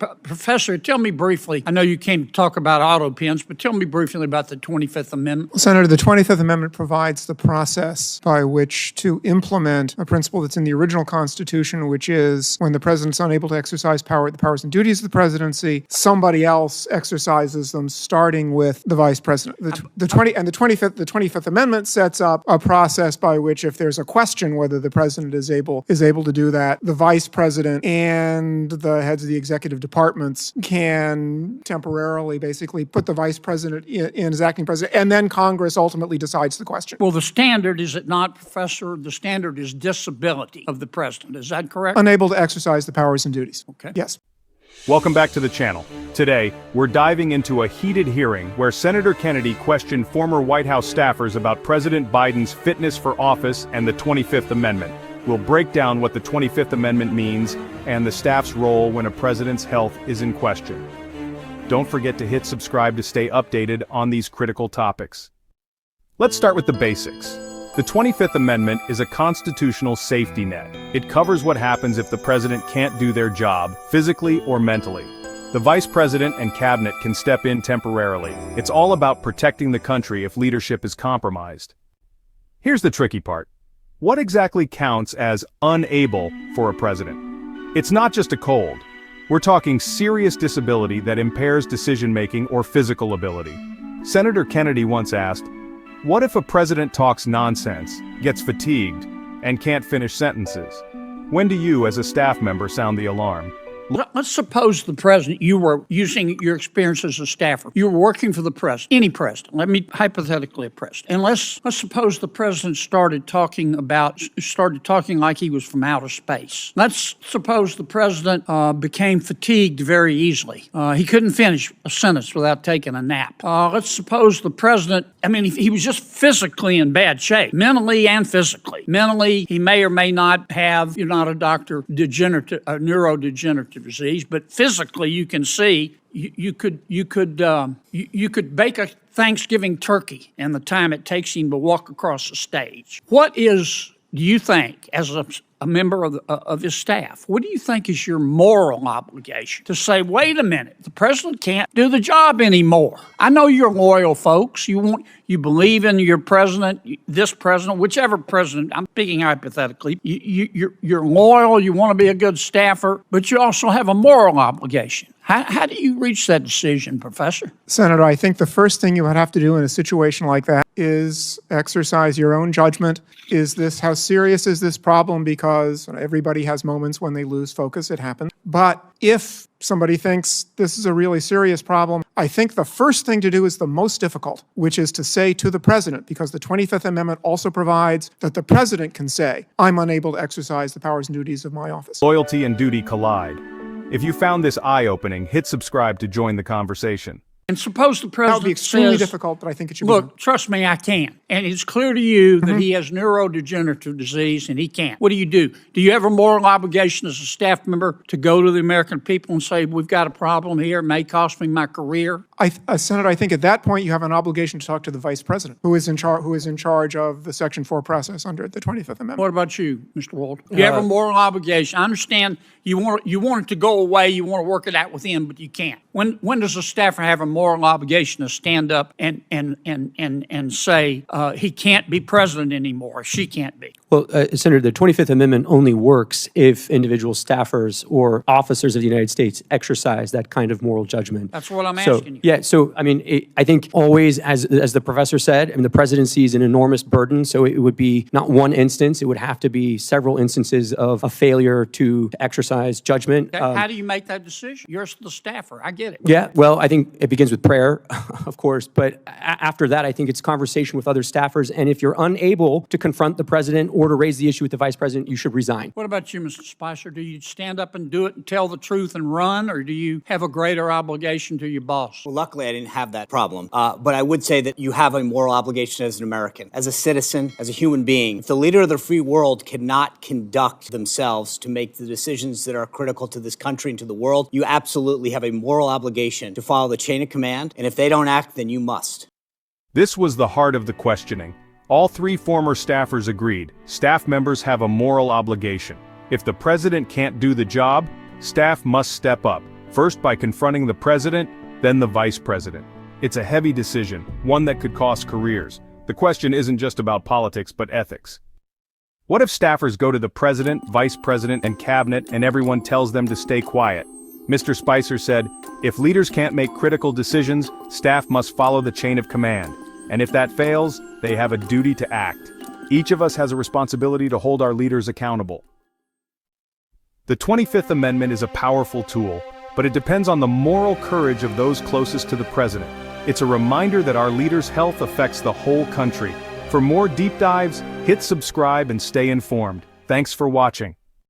Professor, tell me briefly, I know you came to talk about auto pens, but tell me briefly about the 25th Amendment. Well, Senator, the 25th Amendment provides the process by which to implement a principle that's in the original Constitution, which is when the president's unable to exercise the powers and duties of the presidency, somebody else exercises them, starting with the vice president. The 25th Amendment sets up a process by which, if there's a question whether the president is able to do that, the vice president and the heads of the executive departments can temporarily basically put the vice president in as acting president, and then Congress ultimately decides the question. Well, the standard, is it not, Professor? The standard is disability of the president. Is that correct? Unable to exercise the powers and duties. Okay. Yes. Welcome back to the channel. Today, we're diving into a heated hearing where Senator Kennedy questioned former White House staffers about President Biden's fitness for office and the 25th Amendment. We'll break down what the 25th Amendment means and the staff's role when a president's health is in question. Don't forget to hit subscribe to stay updated on these critical topics. Let's start with the basics. The 25th Amendment is a constitutional safety net. It covers what happens if the president can't do their job, physically or mentally. The vice president and cabinet can step in temporarily. It's all about protecting the country if leadership is compromised. Here's the tricky part. What exactly counts as unable for a president? It's not just a cold. We're talking serious disability that impairs decision-making or physical ability. Senator Kennedy once asked, "What if a president talks nonsense, gets fatigued, and can't finish sentences? When do you, as a staff member, sound the alarm?" Let's suppose the president, you were using your experience as a staffer. You were working for the president, any president. Let me hypothetically a president. And let's suppose the president started talking like he was from outer space. Let's suppose the president became fatigued very easily. He couldn't finish a sentence without taking a nap. Let's suppose the president, he was just physically in bad shape, mentally and physically. Mentally, he may or may not have, you're not a doctor, neurodegenerative disease, but physically you can see you could bake a Thanksgiving turkey and the time it takes him to walk across the stage. What is, do you think, as a member of his staff, what do you think is your moral obligation to say, wait a minute, the president can't do the job anymore? I know you're loyal folks. You believe in your president, this president, whichever president, I'm speaking hypothetically. You're loyal, you want to be a good staffer, but you also have a moral obligation. How do you reach that decision, Professor? Senator, I think the first thing you would have to do in a situation like that is exercise your own judgment. How serious is this problem? Because everybody has moments when they lose focus, it happens. But if somebody thinks this is a really serious problem, I think the first thing to do is the most difficult, which is to say to the president, because the 25th Amendment also provides that the president can say, I'm unable to exercise the powers and duties of my office. Loyalty and duty collide. If you found this eye-opening, hit subscribe to join the conversation. And suppose the president That would be extremely difficult, but I think it should be. Look, trust me, I can. And it's clear to you that he has neurodegenerative disease and he can't. What do? Do you have a moral obligation as a staff member to go to the American people and say, we've got a problem here, it may cost me my career? Senator, I think at that point you have an obligation to talk to the vice president, who is in charge of the Section 4 process under the 25th Amendment. What about you, Mr. Wold? Do you have a moral obligation? I understand you want it to go away, you want to work it out with him, but you can't. When does a staffer have a moral obligation to stand up and say he can't be president anymore, or she can't be? Well, Senator, the 25th Amendment only works if individual staffers or officers of the United States exercise that kind of moral judgment. That's what I'm asking you. Yeah, so, I think always, as the professor said, the presidency is an enormous burden, so it would be not one instance, it would have to be several instances of a failure to exercise judgment. How do you make that decision? You're the staffer, I get it. Yeah, well, I think it begins with prayer, of course, but after that, I think it's conversation with other staffers, and if you're unable to confront the president or to raise the issue with the vice president, you should resign. What about you, Mr. Spicer? Do you stand up and do it and tell the truth and run, or do you have a greater obligation to your boss? Well, luckily, I didn't have that problem. But I would say that you have a moral obligation as an American, as a citizen, as a human being. If the leader of the free world cannot conduct themselves to make the decisions that are critical to this country and to the world, you absolutely have a moral obligation to follow the chain of command. And if they don't act, then you must. This was the heart of the questioning. All three former staffers agreed. Staff members have a moral obligation. If the president can't do the job, staff must step up. First by confronting the president, then the vice president. It's a heavy decision, one that could cost careers. The question isn't just about politics but ethics. What if staffers go to the president, vice president, and cabinet and everyone tells them to stay quiet? Mr. Spicer said, if leaders can't make critical decisions, staff must follow the chain of command. And if that fails, they have a duty to act. Each of us has a responsibility to hold our leaders accountable. The 25th Amendment is a powerful tool, but it depends on the moral courage of those closest to the president. It's a reminder that our leaders' health affects the whole country. For more deep dives, hit subscribe and stay informed. Thanks for watching.